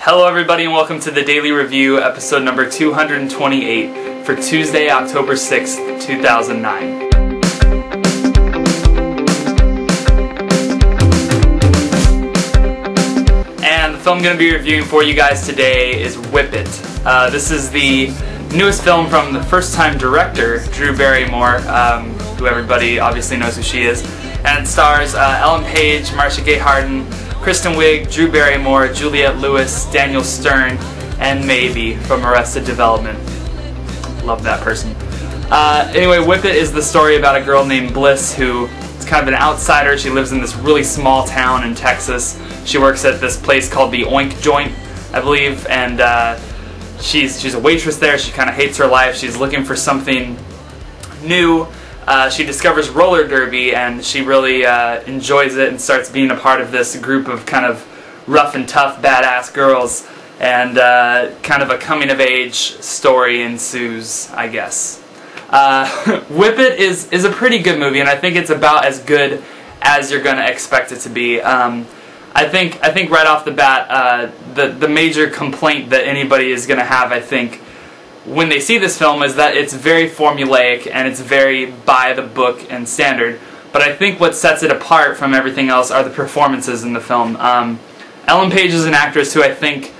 Hello everybody and welcome to the Daily Review, episode number 228 for Tuesday, October 6th, 2009. And the film I'm going to be reviewing for you guys today is Whip It. This is the newest film from the first-time director, Drew Barrymore, who everybody obviously knows who she is. And it stars Ellen Page, Marcia Gay Harden, Kristen Wiig, Drew Barrymore, Juliette Lewis, Daniel Stern, and Maybe from Arrested Development. Love that person. Anyway, Whip It is the story about a girl named Bliss who is kind of an outsider. She lives in this really small town in Texas. She works at this place called the Oink Joint, I believe, and she's a waitress there. She kind of hates her life. She's looking for something new. She discovers roller derby and she really enjoys it and starts being a part of this group of kind of rough and tough badass girls, and kind of a coming of age story ensues, I guess. Whip It is a pretty good movie, and I think it's about as good as you're going to expect it to be. I think right off the bat, the major complaint that anybody is going to have, I think, when they see this film is that it's very formulaic and it's very by the book and standard. But I think what sets it apart from everything else are the performances in the film. Ellen Page is an actress who I think,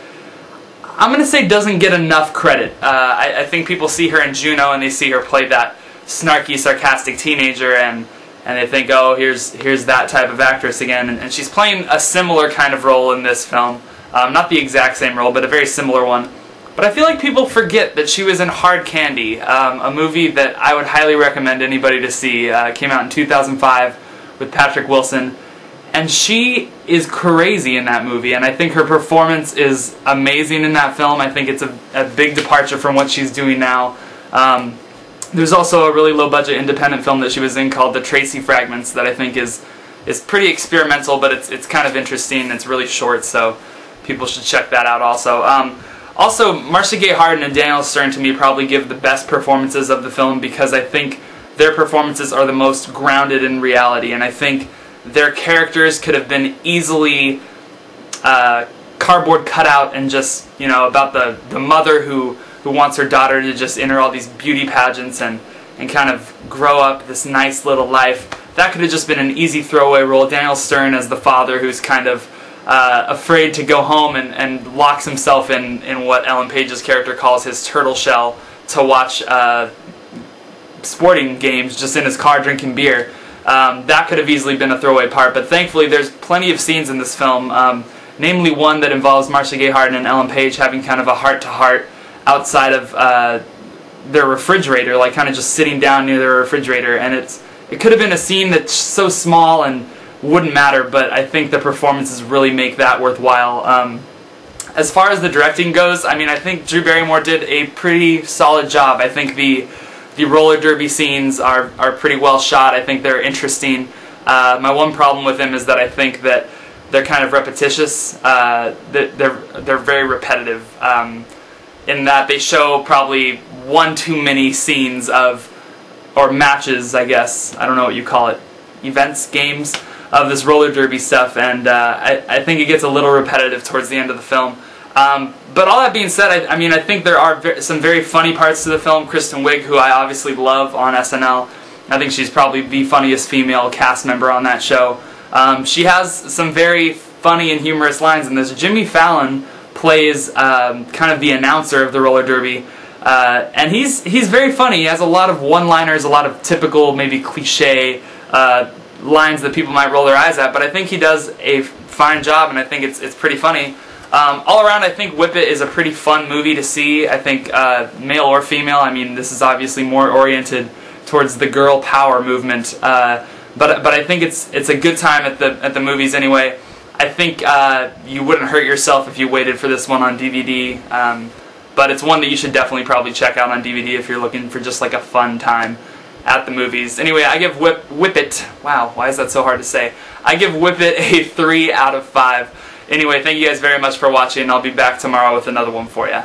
I'm going to say, doesn't get enough credit. I think people see her in Juno and they see her play that snarky, sarcastic teenager, and they think, oh, here's that type of actress again. And she's playing a similar kind of role in this film. Not the exact same role, but a very similar one. But I feel like people forget that she was in Hard Candy, a movie that I would highly recommend anybody to see. It came out in 2005 with Patrick Wilson, and she is crazy in that movie, and I think her performance is amazing in that film. I think it's a big departure from what she's doing now. There's also a really low-budget independent film that she was in called The Tracy Fragments that I think is pretty experimental, but it's kind of interesting. It's really short, so people should check that out also. Also, Marcia Gay Harden and Daniel Stern to me probably give the best performances of the film because I think their performances are the most grounded in reality, and I think their characters could have been easily cardboard cutout and just, you know, about the mother who wants her daughter to just enter all these beauty pageants and kind of grow up this nice little life. That could have just been an easy throwaway role. Daniel Stern as the father who's kind of afraid to go home and locks himself in what Ellen Page's character calls his turtle shell to watch sporting games just in his car drinking beer. That could have easily been a throwaway part, but thankfully there's plenty of scenes in this film, namely one that involves Marcia Gay Harden and Ellen Page having kind of a heart-to-heart outside of their refrigerator, like kind of just sitting down near their refrigerator, and it could have been a scene that's so small and wouldn't matter, but I think the performances really make that worthwhile. As far as the directing goes, I mean, I think Drew Barrymore did a pretty solid job. I think the roller derby scenes are pretty well shot. I think they're interesting. My one problem with them is that I think that they're kind of repetitious. They're very repetitive in that they show probably one too many scenes or matches, I guess. I don't know what you call it. Events, games of this roller derby stuff, and I think it gets a little repetitive towards the end of the film. But all that being said, I mean, I think there are some very funny parts to the film. Kristen Wiig, who I obviously love on SNL, I think she's probably the funniest female cast member on that show. She has some very funny and humorous lines in this. Jimmy Fallon plays kind of the announcer of the roller derby, and he's very funny. He has a lot of one-liners, a lot of typical, maybe cliche lines that people might roll their eyes at, but I think he does a fine job, and I think it's pretty funny. All around, I think Whip It is a pretty fun movie to see. I think male or female, I mean, this is obviously more oriented towards the girl power movement, but I think it's a good time at the movies anyway. I think you wouldn't hurt yourself if you waited for this one on DVD, but it's one that you should definitely probably check out on DVD if you're looking for just like a fun time at the movies. Anyway, I give Whip It, wow, why is that so hard to say? I give Whip It a 3 out of 5. Anyway, thank you guys very much for watching, and I'll be back tomorrow with another one for you.